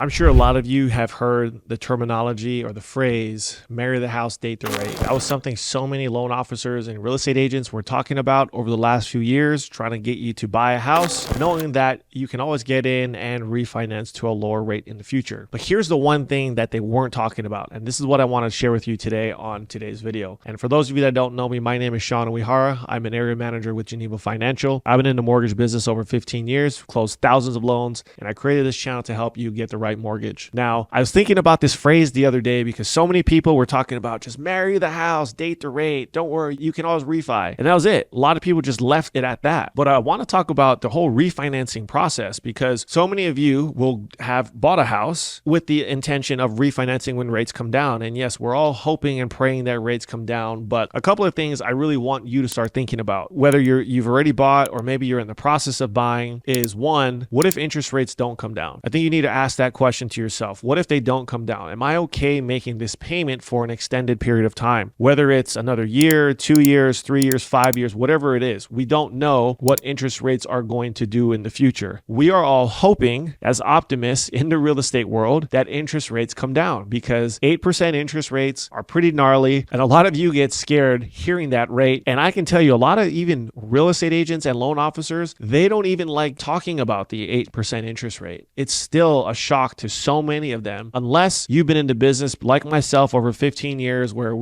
I'm sure a lot of you have heard the terminology or the phrase, marry the house, date the rate. That was something so many loan officers and real estate agents were talking about over the last few years, trying to get you to buy a house, knowing that you can always get in and refinance to a lower rate in the future. But here's the one thing that they weren't talking about, and this is what I want to share with you today on today's video. And for those of you that don't know me, my name is Seanu Uyehara. I'm an area manager with Geneva Financial. I've been in the mortgage business over 15 years, closed thousands of loans, and I created this channel to help you get the right mortgage. Now, I was thinking about this phrase the other day because so many people were talking about just marry the house, date the rate, don't worry, you can always refi. And that was it. A lot of people just left it at that. But I want to talk about the whole refinancing process because so many of you will have bought a house with the intention of refinancing when rates come down. And yes, we're all hoping and praying that rates come down. But a couple of things I really want you to start thinking about, whether you've already bought or maybe you're in the process of buying, is one, what if interest rates don't come down? I think you need to ask that question to yourself. What if they don't come down? Am I okay making this payment for an extended period of time? Whether it's another year, 2 years, 3 years, 5 years, whatever it is, we don't know what interest rates are going to do in the future. We are all hoping as optimists in the real estate world that interest rates come down because 8% interest rates are pretty gnarly. And a lot of you get scared hearing that rate. And I can tell you a lot of even real estate agents and loan officers, they don't even like talking about the 8% interest rate. It's still a shock to so many of them, unless you've been into business like myself over 15 years where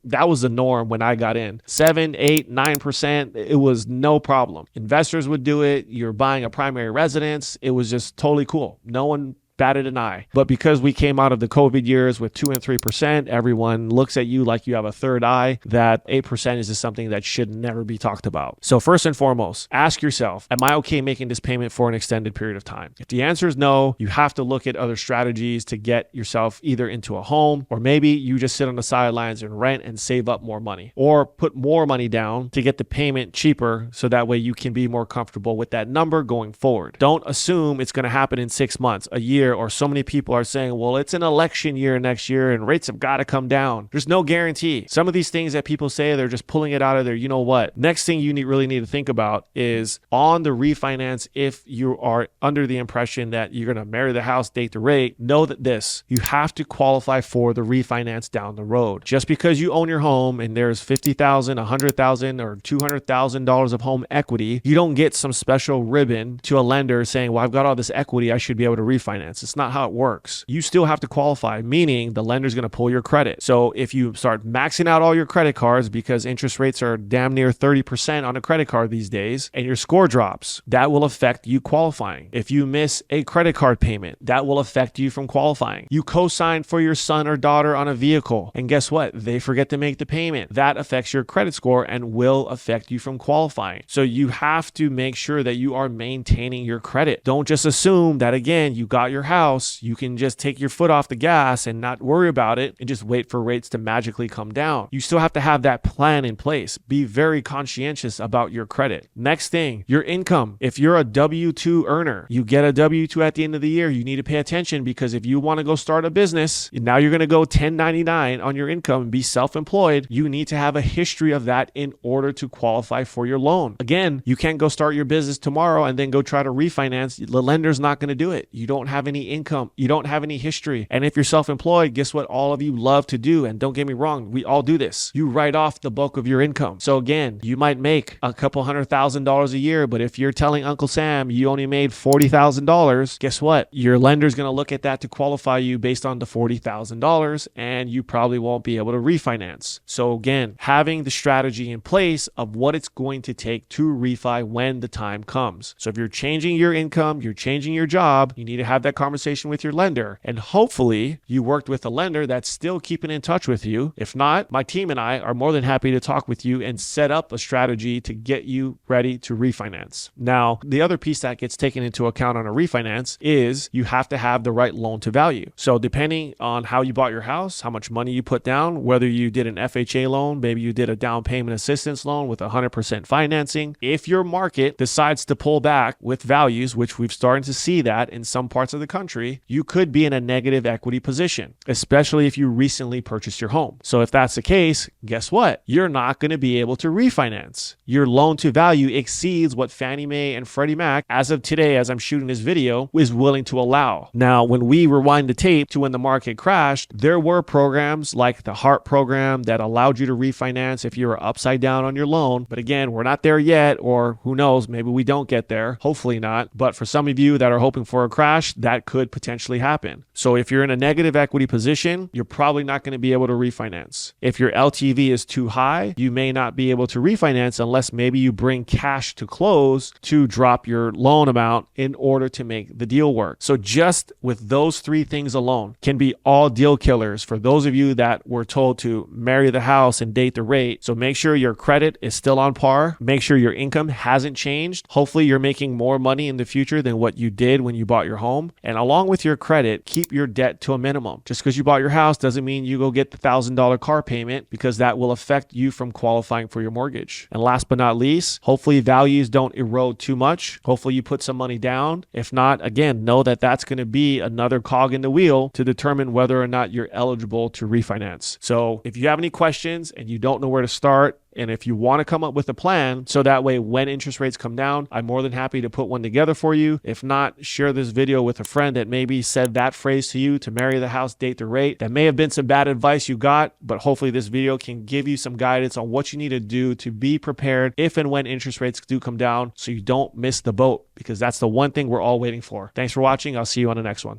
that was the norm when I got in. 7, 8, 9%, it was no problem. Investors would do it. You're buying a primary residence. It was just totally cool. No one batted an eye. But because we came out of the COVID years with 2 and 3%, everyone looks at you like you have a third eye. That 8% is just something that should never be talked about. So first and foremost, ask yourself, am I okay making this payment for an extended period of time? If the answer is no, you have to look at other strategies to get yourself either into a home, or maybe you just sit on the sidelines and rent and save up more money, or put more money down to get the payment cheaper so that way you can be more comfortable with that number going forward. Don't assume it's going to happen in 6 months, a year, or so many people are saying, well, it's an election year next year and rates have got to come down. There's no guarantee. Some of these things that people say, they're just pulling it out of there. You know what? Next thing you really need to think about is on the refinance, if you are under the impression that you're going to marry the house, date the rate, know that you have to qualify for the refinance down the road. Just because you own your home and there's $50,000, $100,000, or $200,000 of home equity, you don't get some special ribbon to a lender saying, well, I've got all this equity, I should be able to refinance. It's not how it works. You still have to qualify, meaning the lender's going to pull your credit. So if you start maxing out all your credit cards because interest rates are damn near 30% on a credit card these days, and your score drops, that will affect you qualifying. If you miss a credit card payment, that will affect you from qualifying. You co-sign for your son or daughter on a vehicle, and guess what? They forget to make the payment. That affects your credit score and will affect you from qualifying. So you have to make sure that you are maintaining your credit. Don't just assume that, again, you got your house, you can just take your foot off the gas and not worry about it and just wait for rates to magically come down. You still have to have that plan in place. Be very conscientious about your credit. Next thing, your income. If you're a W-2 earner, you get a W-2 at the end of the year, you need to pay attention because if you want to go start a business, now you're going to go 1099 on your income and be self-employed. You need to have a history of that in order to qualify for your loan. Again, you can't go start your business tomorrow and then go try to refinance. The lender's not going to do it. You don't have any income. You don't have any history. And if you're self-employed, guess what all of you love to do? And don't get me wrong, we all do this. You write off the bulk of your income. So again, you might make a couple $100,000 a year, but if you're telling Uncle Sam you only made $40,000, guess what? Your lender's going to look at that to qualify you based on the $40,000, and you probably won't be able to refinance. So again, having the strategy in place of what it's going to take to refi when the time comes. So if you're changing your income, you're changing your job, you need to have that conversation with your lender. And hopefully you worked with a lender that's still keeping in touch with you. If not, my team and I are more than happy to talk with you and set up a strategy to get you ready to refinance. Now, the other piece that gets taken into account on a refinance is you have to have the right loan to value. So depending on how you bought your house, how much money you put down, whether you did an FHA loan, maybe you did a down payment assistance loan with 100% financing. If your market decides to pull back with values, which we've started to see that in some parts of the country, you could be in a negative equity position, especially if you recently purchased your home. So if that's the case, guess what? You're not going to be able to refinance. Your loan to value exceeds what Fannie Mae and Freddie Mac, as of today, as I'm shooting this video, is willing to allow. Now, when we rewind the tape to when the market crashed, there were programs like the HARP program that allowed you to refinance if you were upside down on your loan. But again, we're not there yet, or who knows, maybe we don't get there. Hopefully not. But for some of you that are hoping for a crash, that could potentially happen. So if you're in a negative equity position, you're probably not going to be able to refinance. If your LTV is too high, you may not be able to refinance unless maybe you bring cash to close to drop your loan amount in order to make the deal work. So just with those three things alone can be all deal killers for those of you that were told to marry the house and date the rate. So make sure your credit is still on par. Make sure your income hasn't changed. Hopefully you're making more money in the future than what you did when you bought your home. And along with your credit, keep your debt to a minimum. Just because you bought your house doesn't mean you go get the $1,000 car payment, because that will affect you from qualifying for your mortgage. And last but not least, hopefully values don't erode too much. Hopefully you put some money down. If not, again, know that that's going to be another cog in the wheel to determine whether or not you're eligible to refinance. So if you have any questions and you don't know where to start, and if you want to come up with a plan so that way when interest rates come down, I'm more than happy to put one together for you. If not, share this video with a friend that maybe said that phrase to you, to marry the house, date the rate. That may have been some bad advice you got, but hopefully this video can give you some guidance on what you need to do to be prepared if and when interest rates do come down, so you don't miss the boat, because that's the one thing we're all waiting for. Thanks for watching. I'll see you on the next one.